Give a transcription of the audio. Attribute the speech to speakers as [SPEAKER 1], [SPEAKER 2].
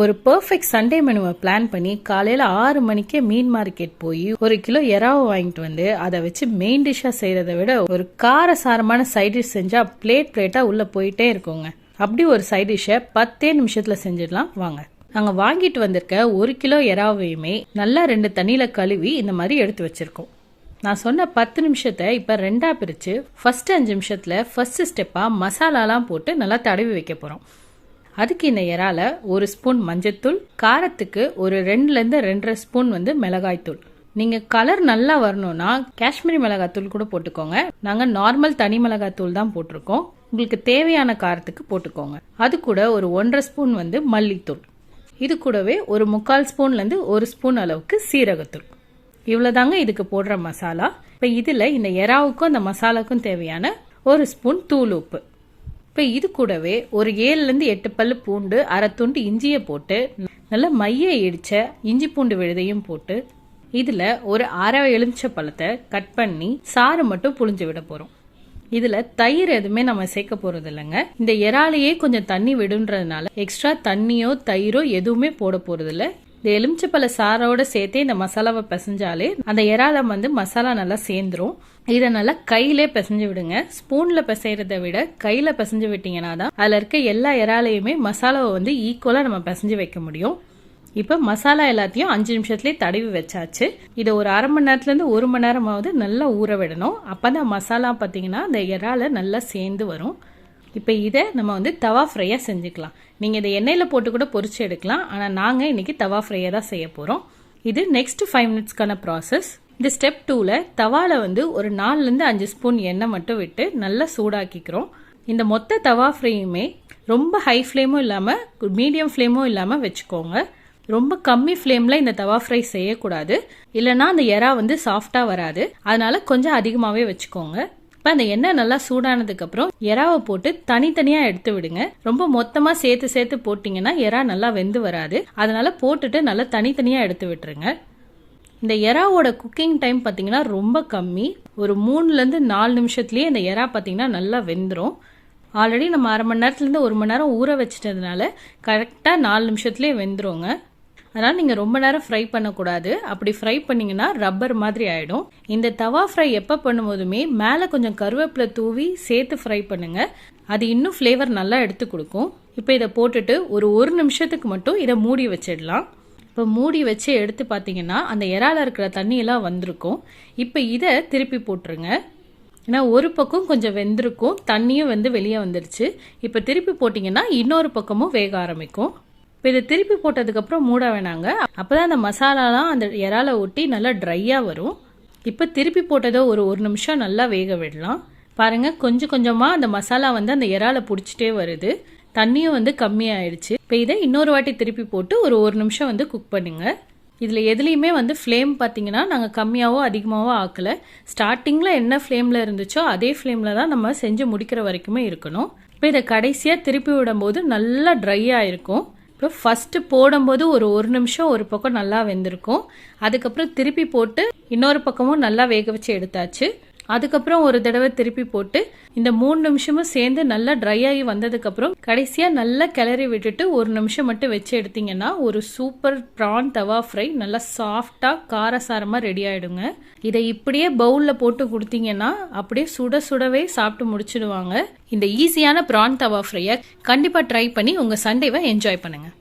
[SPEAKER 1] ஒரு perfect Sunday மெனுவை plan பண்ணி காலையில் 6 மணிக்கே மீன் மார்க்கெட் போய் 1 கிலோ எறாவை வாங்கிட்டு வந்து அதை வச்சு மெயின் டிஷ்ஷாக செய்கிறத விட ஒரு காரசாரமான சைட் டிஷ் செஞ்சால் பிளேட்டாக உள்ளே போயிட்டே இருக்குங்க. அப்படி ஒரு சைட் டிஷ்ஷை 10 நிமிஷத்தில் செஞ்சிடலாம் வாங்க. நாங்கள் வாங்கிட்டு வந்திருக்க 1 கிலோ எறாவையுமே நல்லா 2 தண்ணியில் கழுவி இந்த மாதிரி எடுத்து வச்சுருக்கோம். நான் சொன்ன 10 நிமிஷத்தை இப்போ 2ஆக பிரித்து ஃபஸ்ட்டு 5 நிமிஷத்தில் ஃபஸ்ட்டு ஸ்டெப்பாக மசாலாலாம் போட்டு நல்லா தடவி வைக்க போகிறோம். அதுக்கு இந்த இறால 1 ஸ்பூன் மஞ்சத்தூள், காரத்துக்கு ஒரு 2லேருந்து 2.5 ஸ்பூன் மிளகாய்த்தூள். நீங்கள் கலர் நல்லா வரணும்னா காஷ்மீரி மிளகாய்த்தூள் கூட போட்டுக்கோங்க. நாங்கள் நார்மல் தனி மிளகாய்த்தூள் தான் போட்டிருக்கோம். உங்களுக்கு தேவையான காரத்துக்கு போட்டுக்கோங்க. அது கூட ஒரு 1.5 ஸ்பூன் மல்லித்தூள். இது கூடவே ஒரு 3/4 ஸ்பூன்லேருந்து 1 ஸ்பூன் அளவுக்கு சீரகத்தூள். இவ்வளோதாங்க இதுக்கு போடுற மசாலா. இப்போ இதில் இந்த எறாவுக்கும் அந்த மசாலாவுக்கும் தேவையான 1 ஸ்பூன் தூள் உப்பு. இப்போ இது கூடவே ஒரு 7லேருந்து 8 பல்லு பூண்டு, அரை துண்டு இஞ்சியை போட்டு நல்லா மைய இடிச்ச இஞ்சி பூண்டு விழுதையும் போட்டு இதில் ஒரு அரை எலுமிச்சை பழத்தை கட் பண்ணி சாறு மட்டும் புழிஞ்சு விட போகிறோம். இதில் தயிர் எதுவுமே நம்ம சேர்க்க போகிறது இல்லைங்க. இந்த இறாலையே கொஞ்சம் தண்ணி விடுன்றதுனால எக்ஸ்ட்ரா தண்ணியோ தயிரோ எதுவுமே போட போகிறது இல்லை. இந்த எலுமிச்சப்பழ சாரோட சேர்த்தே இந்த மசாலாவை பிசைஞ்சாலே அந்த இறால மசாலா நல்லா சேர்ந்துரும். இதை நல்லா கையிலே பிசைஞ்சு விடுங்க. ஸ்பூன்ல பிசைறதை விட கையில பிசைஞ்சு விட்டீங்கன்னா தான் அதுல இருக்க எல்லா இறாலையுமே மசாலாவை ஈக்குவலா நம்ம பிசைஞ்சு வைக்க முடியும். இப்ப மசாலா எல்லாத்தையும் 5 நிமிஷத்துலயே தடவி வச்சாச்சு. இதை ஒரு அரை மணி நேரத்துல இருந்து 1 மணி நேரமாவது நல்லா ஊற விடணும். அப்பதான் மசாலா பாத்தீங்கன்னா அந்த இறால நல்லா சேர்ந்து வரும். இப்போ இதை நம்ம தவா ஃப்ரையாக செஞ்சுக்கலாம். நீங்கள் இதை எண்ணெயில் போட்டு கூட பொரிச்சு எடுக்கலாம். ஆனால் நாங்கள் இன்றைக்கி தவா ஃப்ரையாக தான் செய்ய போகிறோம். இது நெக்ஸ்ட் 5 மினிட்ஸ்க்கான ப்ராசஸ். இந்த ஸ்டெப் 2ல் தவாவில் ஒரு 4லேருந்து 5 ஸ்பூன் எண்ணெய் மட்டும் விட்டு நல்லா சூடாக்கிக்கிறோம். இந்த மொத்த தவா ஃப்ரையுமே ரொம்ப ஹை ஃப்ளேமும் இல்லாமல் மீடியம் ஃப்ளேமும் இல்லாமல் வச்சுக்கோங்க. ரொம்ப கம்மி ஃப்ளேமில் இந்த தவா ஃப்ரை செய்யக்கூடாது. இல்லைன்னா அந்த எறா சாஃப்டாக வராது. அதனால கொஞ்சம் அதிகமாகவே வச்சுக்கோங்க. இப்போ அந்த எண்ணெய் நல்லா சூடானதுக்கு அப்புறம் எறாவை போட்டு தனித்தனியாக எடுத்து விடுங்க. ரொம்ப மொத்தமாக சேர்த்து போட்டிங்கன்னா எறா நல்லா வெந்து வராது. அதனால போட்டுட்டு நல்லா தனித்தனியாக எடுத்து விட்டுருங்க. இந்த எறாவோட குக்கிங் டைம் பார்த்தீங்கன்னா ரொம்ப கம்மி. ஒரு 3லேருந்து 4 நிமிஷத்துலேயே இந்த எறா பார்த்தீங்கன்னா நல்லா வெந்துடும். ஆல்ரெடி நம்ம அரை மணி நேரத்துலேருந்து 1 மணி நேரம் ஊற வச்சிட்டதுனால கரெக்டாக 4 நிமிஷத்துலேயே வெந்துருங்க. அதனால் நீங்கள் ரொம்ப நேரம் ஃப்ரை பண்ணக்கூடாது. அப்படி ஃப்ரை பண்ணிங்கன்னா ரப்பர் மாதிரி ஆகிடும். இந்த தவா ஃப்ரை எப்போ பண்ணும்போதுமே மேலே கொஞ்சம் கருவேப்பிலை தூவி சேர்த்து ஃப்ரை பண்ணுங்கள். அது இன்னும் ஃப்ளேவர் நல்லா எடுத்து கொடுக்கும். இப்போ இதை போட்டுட்டு ஒரு 1 நிமிஷத்துக்கு மட்டும் இதை மூடி வச்சிடலாம். இப்போ மூடி வச்சு எடுத்து பார்த்தீங்கன்னா அந்த இறால இருக்கிற தண்ணியெல்லாம் வந்திருக்கும். இப்போ இதை திருப்பி போட்டுருங்க. ஏன்னா ஒரு பக்கம் கொஞ்சம் வெந்திருக்கும், தண்ணியும் வெளியே வந்துருச்சு. இப்போ திருப்பி போட்டிங்கன்னா இன்னொரு பக்கமும் வேக ஆரம்பிக்கும். இப்போ இதை திருப்பி போட்டதுக்கப்புறம் மூட வேணாங்க. அப்போ தான் அந்த மசாலாலாம் அந்த இறால ஒட்டி நல்லா ட்ரையாக வரும். இப்போ திருப்பி போட்டதோ ஒரு 1 நிமிஷம் நல்லா வேக விடலாம். பாருங்கள், கொஞ்சம் கொஞ்சமாக அந்த மசாலா அந்த இறால பிடிச்சிட்டே வருது. தண்ணியும் கம்மியாயிடுச்சு. இப்போ இதை இன்னொரு வாட்டி திருப்பி போட்டு ஒரு 1 நிமிஷம் குக் பண்ணுங்க. இதில் எதுலேயுமே ஃப்ளேம் பார்த்தீங்கன்னா நாங்கள் கம்மியாகவோ அதிகமாகவோ ஆக்கலை. ஸ்டார்டிங்கில் என்ன ஃப்ளேமில் இருந்துச்சோ அதே ஃப்ளேமில் தான் நம்ம செஞ்சு முடிக்கிற வரைக்குமே இருக்கணும். இப்போ இதை கடைசியாக திருப்பி விடும்போது நல்லா ட்ரையாக இருக்கும். இப்போ ஃபஸ்ட்டு போடும்போது ஒரு 1 நிமிஷம் ஒரு பக்கம் நல்லா வெந்திருக்கும். அதுக்கப்புறம் திருப்பி போட்டு இன்னொரு பக்கமும் நல்லா வேக வச்சு எடுத்தாச்சு. அதுக்கப்புறம் ஒரு தடவை திருப்பி போட்டு இந்த 3 நிமிஷமும் சேர்ந்து நல்லா ட்ரை ஆகி வந்ததுக்கப்புறம் கடைசியாக நல்லா கிளறி விட்டுட்டு 1 நிமிஷம் மட்டும் வச்சு எடுத்தீங்கன்னா ஒரு சூப்பர் ப்ரான் தவா ஃப்ரை நல்லா சாஃப்டாக காரசாரமாக ரெடி ஆகிடுங்க. இதை இப்படியே பவுலில் போட்டு கொடுத்தீங்கன்னா அப்படியே சுட சுடவே சாப்பிட்டு முடிச்சிடுவாங்க. இந்த ஈஸியான ப்ரான் தவா ஃப்ரையை கண்டிப்பாக ட்ரை பண்ணி உங்கள் சண்டேவை என்ஜாய் பண்ணுங்கள்.